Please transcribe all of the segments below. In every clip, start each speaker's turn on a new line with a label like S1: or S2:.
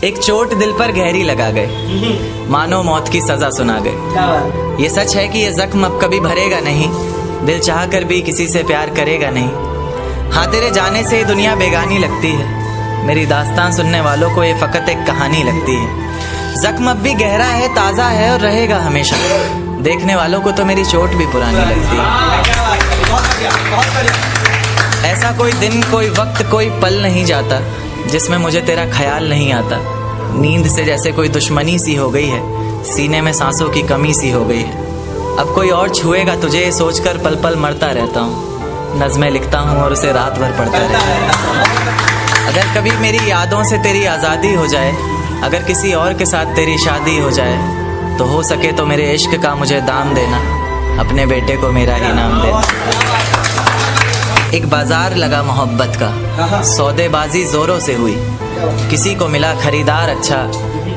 S1: एक चोट दिल पर गहरी लगा गए, मानो मौत की सजा सुना गए। ये सच है कि ये जख्म अब कभी भरेगा नहीं, दिल चाह कर भी किसी से प्यार करेगा नहीं। हाँ, तेरे जाने से ये दुनिया बेगानी लगती है, मेरी दास्तान सुनने वालों को ये फकत एक कहानी लगती है। जख्म अब भी गहरा है, ताज़ा है और रहेगा हमेशा, देखने वालों को तो मेरी चोट भी पुरानी लगती है। ऐसा कोई दिन, कोई वक्त, कोई पल नहीं जाता जिसमें मुझे तेरा ख्याल नहीं आता। नींद से जैसे कोई दुश्मनी सी हो गई है, सीने में सांसों की कमी सी हो गई है। अब कोई और छुएगा तुझे सोचकर पल पल मरता रहता हूँ, नज़में लिखता हूँ और उसे रात भर पढ़ता रहता हूँ। अगर कभी मेरी यादों से तेरी आज़ादी हो जाए, अगर किसी और के साथ तेरी शादी हो जाए, तो हो सके तो मेरे इश्क का मुझे दाम देना, अपने बेटे को मेरा ही नाम देना। एक बाजार लगा मोहब्बत का, सौदेबाजी जोरों से हुई, किसी को मिला खरीदार अच्छा,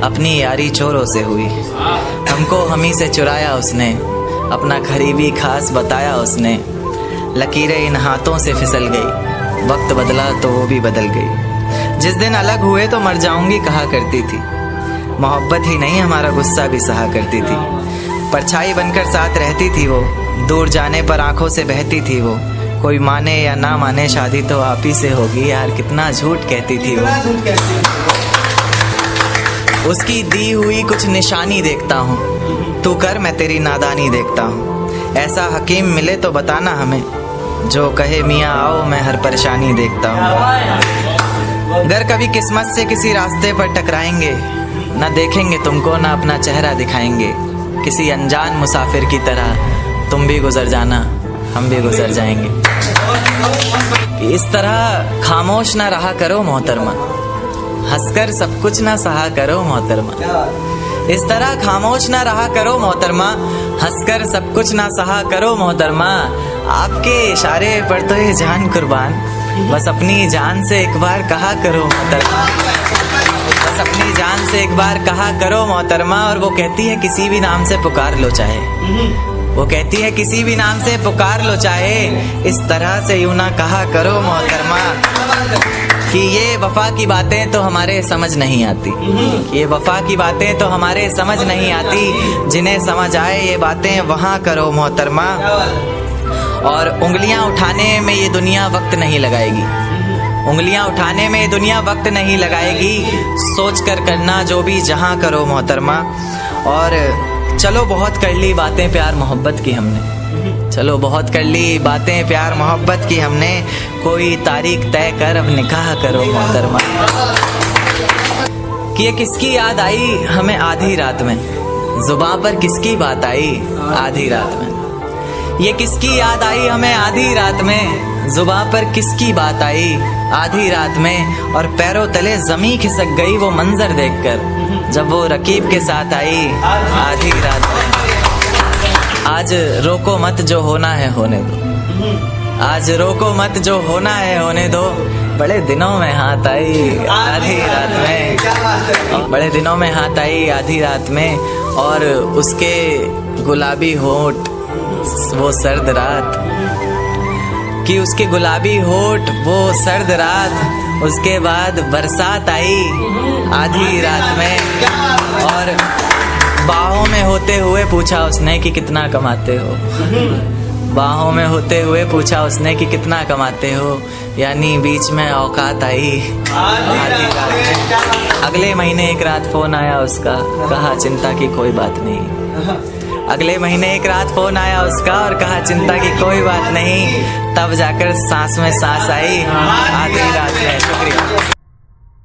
S1: अपनी यारी चोरों से हुई। हमको हमी से चुराया उसने, अपना करीबी खास बताया उसने। लकीरें इन हाथों से फिसल गई, वक्त बदला तो वो भी बदल गई। जिस दिन अलग हुए तो मर जाऊंगी कहा करती थी, मोहब्बत ही नहीं हमारा गुस्सा भी सहा करती थी। परछाई बनकर साथ रहती थी वो, दूर जाने पर आंखों से बहती थी वो। कोई माने या ना माने शादी तो आप ही से होगी, यार कितना झूठ कहती थी वो। उसकी दी हुई कुछ निशानी देखता हूँ, तू कर मैं तेरी नादानी देखता हूँ। ऐसा हकीम मिले तो बताना हमें, जो कहे मियाँ आओ मैं हर परेशानी देखता हूँ। अगर कभी किस्मत से किसी रास्ते पर टकराएंगे, ना देखेंगे तुमको ना अपना चेहरा दिखाएंगे। किसी अनजान मुसाफिर की तरह तुम भी गुजर जाना, हम भी गुजर जाएंगे। इस तरह खामोश ना रहा करो मोहतरमा, हंसकर सब कुछ ना सहा करो मोहतरमा। इस तरह खामोश ना रहा करो मोहतरमा, हंसकर सब कुछ ना सहा करो मोहतरमा। आपके इशारे पर तो ये जान कुर्बान, बस अपनी जान से एक बार कहा करो मोहतरमा। बस अपनी जान से एक बार कहा करो मोहतरमा। और वो कहती है किसी भी नाम से पुकार लो चाहे, वो कहती है किसी भी नाम से पुकार लो चाहे, इस तरह से यूं ना कहा करो मोहतरमा। कि ये वफा की बातें तो हमारे समझ नहीं आती, ये वफा की बातें तो हमारे समझ नहीं आती। जिन्हें समझ आए ये बातें वहाँ करो मोहतरमा। और उंगलियां उठाने में ये दुनिया वक्त नहीं लगाएगी, उंगलियां उठाने में ये दुनिया वक्त नहीं लगाएगी। सोच कर करना जो भी जहाँ करो मोहतरमा। और चलो बहुत कर ली बातें प्यार मोहब्बत की हमने, चलो बहुत कर ली बातें प्यार मोहब्बत की हमने। कोई तारीख तय कर अब निकाह करो मोहतरमा। कि ये किसकी याद आई हमें आधी रात में, जुबां पर किसकी बात आई आधी रात में। ये किसकी याद आई हमें आधी रात में, जुबां पर किसकी बात आई आधी रात में। और पैरों तले जमी खिसक गई वो मंजर देखकर, जब वो रकीब के साथ आई आधी रात में। आज रोको मत जो होना है होने दो, आज रोको मत जो होना है होने दो। बड़े दिनों में हाथ आई आधी रात में, बड़े दिनों में हाथ आई आधी रात में। और उसके गुलाबी होंठ वो सर्द रात, कि उसके गुलाबी होठ वो सर्द रात। उसके बाद बरसात आई आधी रात में। और बाहों में होते हुए पूछा उसने कि कितना कमाते हो, बाहों में होते हुए पूछा उसने कि कितना कमाते हो। यानी बीच में औकात आई आधी रात में। अगले महीने एक रात फोन आया उसका, कहा चिंता की कोई बात नहीं। अगले महीने एक रात फोन आया उसका और कहा चिंता की कोई बात नहीं। तब जाकर सांस में सांस आई आधी रात में। शुक्रिया।